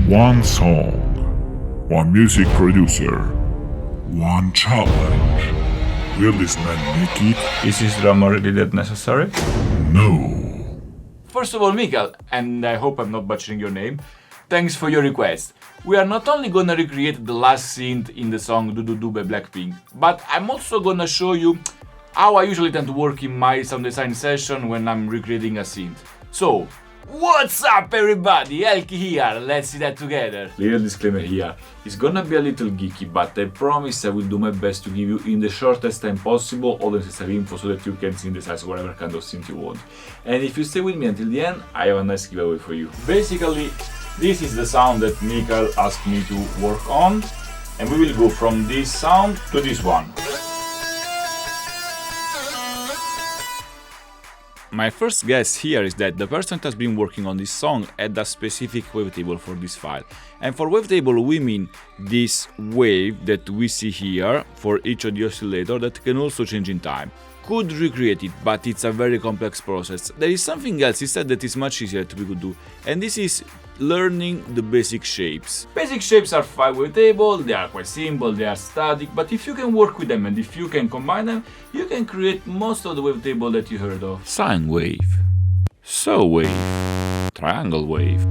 One song, one music producer, one challenge. Will this man make it? Is this drama really that necessary? No. First of all, Mikael, and I hope I'm not butchering your name, thanks for your request. We are not only gonna recreate the last synth in the song DDU-DU by BLACKPINK, but I'm also gonna show you how I usually tend to work in my sound design session when I'm recreating a synth. So, what's up everybody, HELLKEY here, let's see that together. Little disclaimer here, it's gonna be a little geeky, but I promise I will do my best to give you in the shortest time possible all the necessary info so that you can synthesize whatever kind of synth you want. And if you stay with me until the end, I have a nice giveaway for you. Basically, this is the sound that Mikael asked me to work on, and we will go from this sound to this one. My first guess here is that the person that has been working on this song had a specific wavetable for this file. And for wavetable we mean this wave that we see here for each of the oscillator that can also change in time. Could recreate it, but it's a very complex process. There is something else instead that is much easier that we could do, and this is learning the basic shapes. Basic shapes are 5 wavetable, they are quite simple, they are static, but if you can work with them and if you can combine them, you can create most of the wavetable that you heard of. Sine wave, saw wave, triangle wave,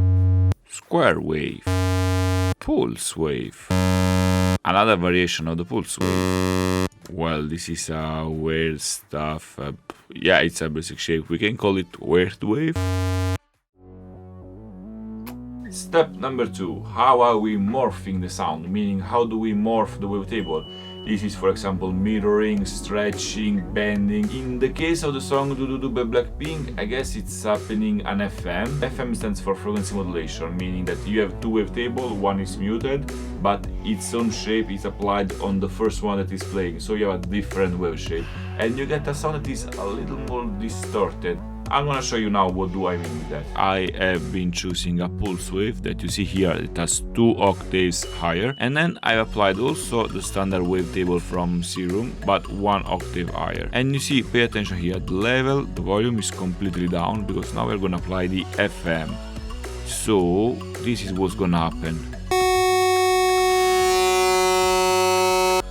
square wave, pulse wave, another variation of the pulse wave. Well, this is weird stuff. Yeah, it's a basic shape. We can call it weird wave. Step number 2. How are we morphing the sound? Meaning, how do we morph the wavetable? This is, for example, mirroring, stretching, bending. In the case of the song DDU-DU by BLACKPINK, I guess it's happening on FM. FM stands for frequency modulation, meaning that you have 2 wavetable, one is muted, but its own shape is applied on the first one that is playing, so you have a different wave shape. And you get a sound that is a little more distorted. I'm gonna show you now what do I mean with that. I have been choosing a pulse wave that you see here. It has 2 octaves higher, and then I applied also the standard wavetable from Serum, but 1 octave higher. And you see, pay attention here, the level, the volume is completely down because now we're gonna apply the FM. So this is what's gonna happen.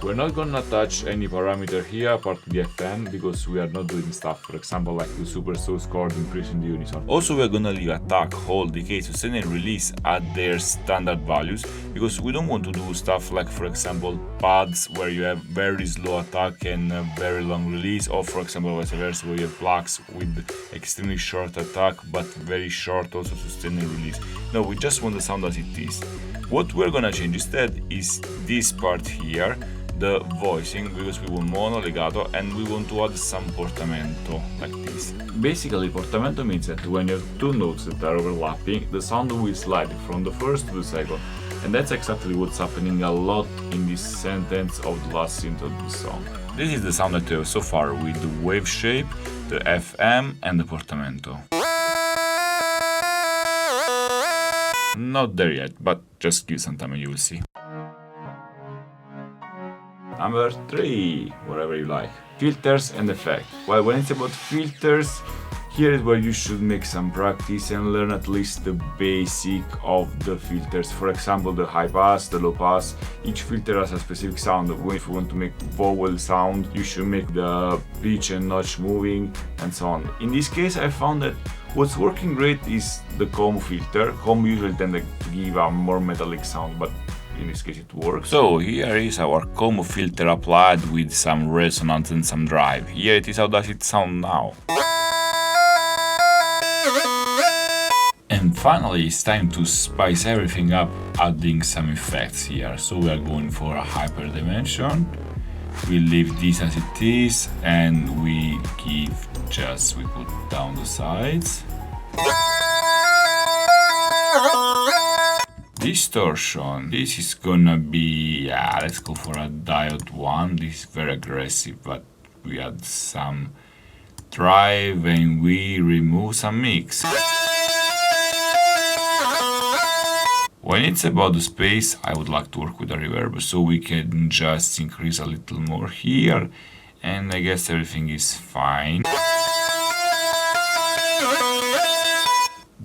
We're not gonna touch any parameter here apart from the FM because we are not doing stuff, for example, like the super source chord increasing the unison. Also, we're gonna leave attack, hold, decay, sustain and release at their standard values because we don't want to do stuff like, for example, pads where you have very slow attack and very long release, or for example vice versa where you have plugs with extremely short attack but very short also sustain and release. No, we just want the sound as it is. What we're gonna change instead is this part here, the voicing, because we want mono, legato, and we want to add some portamento, like this. Basically, portamento means that when you have 2 notes that are overlapping, the sound will slide from the first to the second. And that's exactly what's happening a lot in this sentence of the last synth of the song. This is the sound that we have so far with the wave shape, the FM, and the portamento. Not there yet, but just give some time and you will see. Number 3, whatever you like. Filters and effect. Well, when it's about filters, here is where you should make some practice and learn at least the basic of the filters. For example, the high pass, the low pass. Each filter has a specific sound. If you want to make vowel sound, you should make the pitch and notch moving and so on. In this case, I found that what's working great is the comb filter. Comb usually tend to give a more metallic sound, but in this case it works. So here is our comb filter applied with some resonance and some drive. Here it is. How does it sound now? And finally it's time to spice everything up, adding some effects here. So we are going for a hyper dimension. We leave this as it is and we put down the sides. Distortion, this is gonna be, let's go for a diode 1. This is very aggressive, but we add some drive and we remove some mix. When it's about the space, I would like to work with a reverb, so we can just increase a little more here, and I guess everything is fine.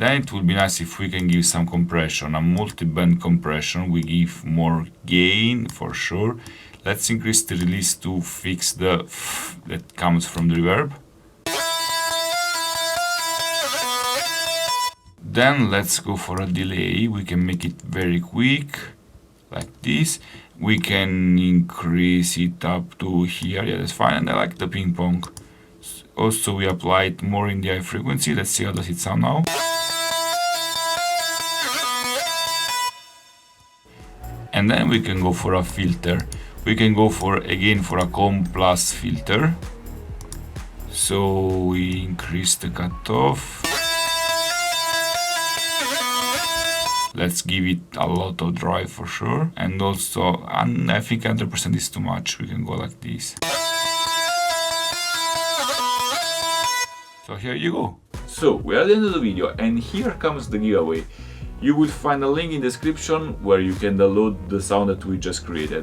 Then it will be nice if we can give some compression, a multi-band compression. We give more gain for sure. Let's increase the release to fix the that comes from the reverb. Then let's go for a delay. We can make it very quick, like this. We can increase it up to here, yeah, that's fine, and I like the ping pong. Also, we apply it more in the high frequency. Let's see how does it sound now. And then we can go for a filter. We can go for, again, for a com plus filter. So we increase the cutoff. Let's give it a lot of drive for sure. And also, I think 100% is too much. We can go like this. So here you go. So we are at the end of the video, and here comes the giveaway. You will find a link in the description where you can download the sound that we just created.